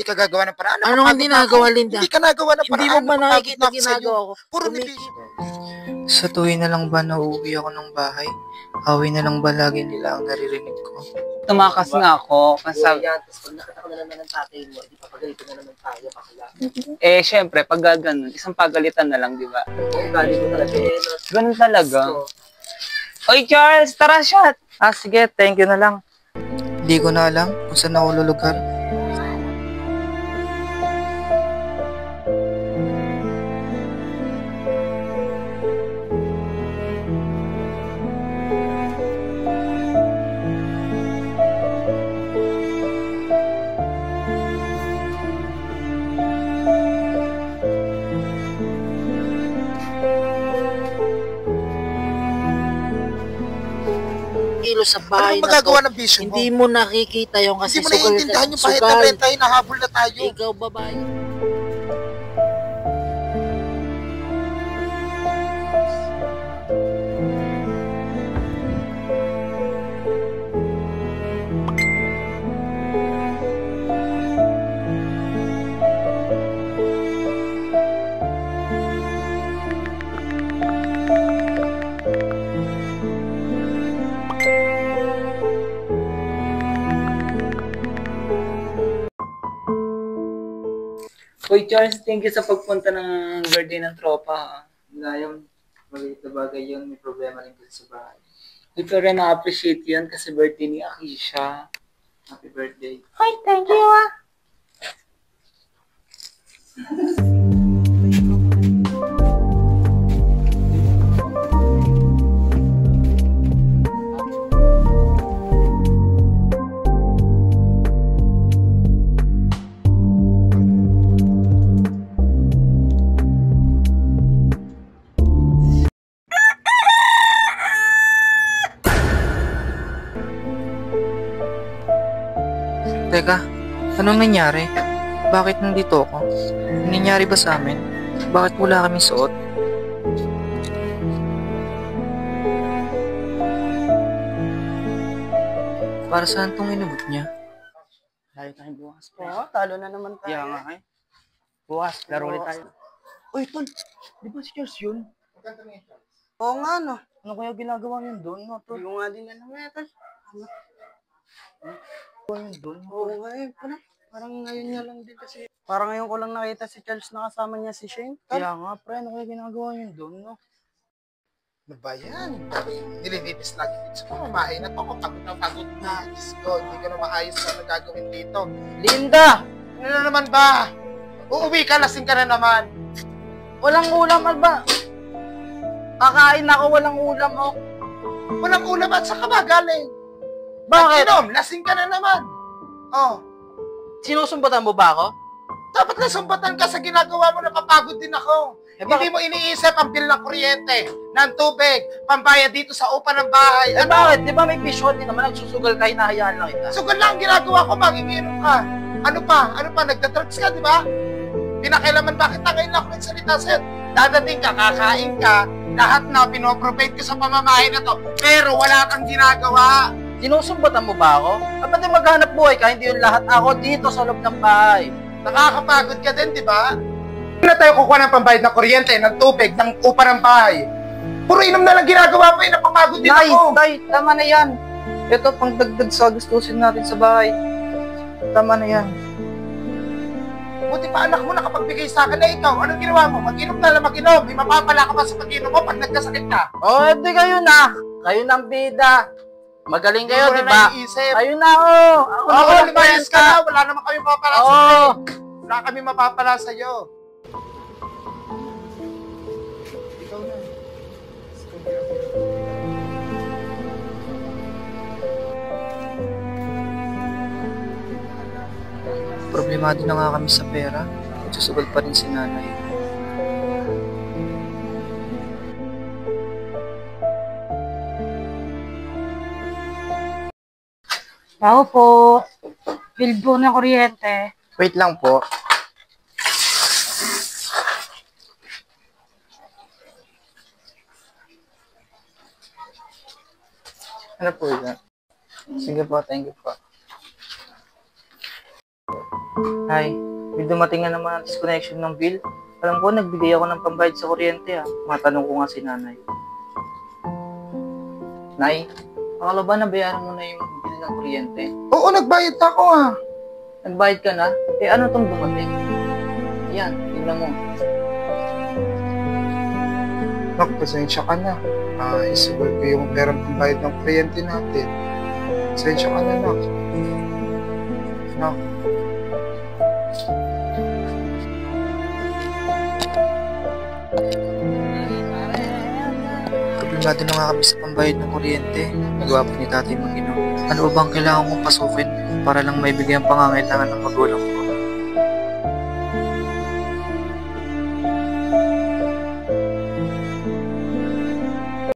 hindi ka gagawa ng paraan. Ano hindi nagawa, Linda? Hindi ka nagawa ng paraan. Hindi mo ba nakikita ginagawa ko? Puro nibis. Sa tuwing na lang ba nauuwi ako ng bahay? Away na lang ba lagi nila ang naririnig ko? Tumakas nga ako. Kasi pag nakita ko na naman ng tatay mo, hindi papagalitan na naman tayo. Syempre, pag ganun, isang pagalitan na lang, di ba? Oo, galing ko talaga. Ganun talaga. Oy, Charles, tara shot! Sige, thank you na lang. Hindi ko na alam kung saan ako lulugar. Sa bahay ano magagawa ng bisyo mo? Hindi mo nakikita yung kasi hindi mo naiintindihan yung pahit na renta, hinahabol na tayo. Ikaw babae. Oy, Charles, thank you sa pagpunta ng birthday ng tropa. Ngayong maliit na bagay yun, may problema rin sa bahay. Uy, pero na-appreciate yun kasi birthday ni Akisha. Happy birthday. Ay, thank you Teka, anong nangyari? Bakit nandito ako? Anong nangyari ba sa amin? Bakit wala kaming suot? Para saan tong inubot niya? Tayo tayong bukas. Oo, talo na naman tayo. Kaya nga eh. Bukas, laro ulit tayo. Uy, tol! Di ba si Charles yun? Oo nga, no. Ano kaya ginagawa niyo doon? No, tol? Yung nga din alam mo yata. Oo nga eh. Parang ngayon nga lang din kasi. Parang ngayon ko lang nakita si Charles na kasama niya si Shane. Kaya nga, pre, ano kaya ginagawa niyo doon, no? Ano ba yan? Nililinis lagi dito sa pamamahay na to. Pagod na. Diyos ko, hindi ko na maayos na nagagawin dito. Linda! Ano na naman ba? Uuwi ka, lasing ka na naman. Walang ulam, Alba. Kakain ako, walang ulam, oh. Walang ulam at saka ba galing? Bakit? Inom, lasing ka na naman. Oh, Sinusumbatan mo ba ako? dapat nasumbatan ka sa ginagawa mo, napapagod din ako. Hindi mo iniisip ang bill ng kuryente, ng tubig, pambayad dito sa upa ng bahay. Eh bakit? Di ba may pisyon din naman, nagsusugal ka, hinahayaan lang kita. Sugal lang ang ginagawa ko, magiginom ka. Ano pa, nagdadrugs ka, di ba? Pinakailaman bakit na ngayon lang ako nagsalita sa'yo? Dadating ka, kakain ka, lahat na pinoprovide ko sa pamamahay na to, pero wala kang ginagawa. Sinusumbatan mo ba ako? Ba't di maghanap buhay ka, hindi yung lahat ako dito sa loob ng bahay. Nakakapagod ka din, di ba? Hindi na tayo kukuha ng pambayad ng kuryente, ng tubig, ng upa ng bahay. Puro inom na lang ginagawa mo, napapagod din ako. Tay, tama na yan. Ito, pang dagdag sa gustusin natin sa bahay. Tama na yan. Buti pa anak mo nakapagbigay sa akin na ikaw. Anong ginawa mo? Mag-inom na lang mag-inom. May mapapala ka pa sa pag-inom mo pag nagkasakit ka. Oh, edi kayo na. Kayo ng bida. Magaling kayo, Hindi di mo na ba? naiisip. Ayun na, oh. Ako na Oo, walang lumayas ka na. Wala naman kami mapapala Oo. sa'yo. Wala kami mapapala sa'yo. Ikaw na. Problemado na nga kami sa pera. Susugal pa rin si nanay. Tao po. Bill po ng kuryente. Wait lang po. Ano po yan? Sige po, thank you po. Hi, may dumating na naman ang disconnection ng bill. Alam ko, nagbigay ako ng pambayad sa kuryente Matanong ko nga si nanay. Nay, akala ba nabayaran mo na yung bill ng kuryente? Oo, nagbayad na ako Nagbayad ka na? Ano tong dumating? Yan, tignan mo. Nak, pasensya ka na. Isubol ko yung perang pambayad ng kuryente natin. Pasensya ka na, Nak. Nak. Problemado na nga kami sa pambayad ng kuryente. Nagawa pa ni tatay mag-inom. Ano ba bang kailangan kong pasukin para lang maibigay ang pangangailangan ng magulang ko?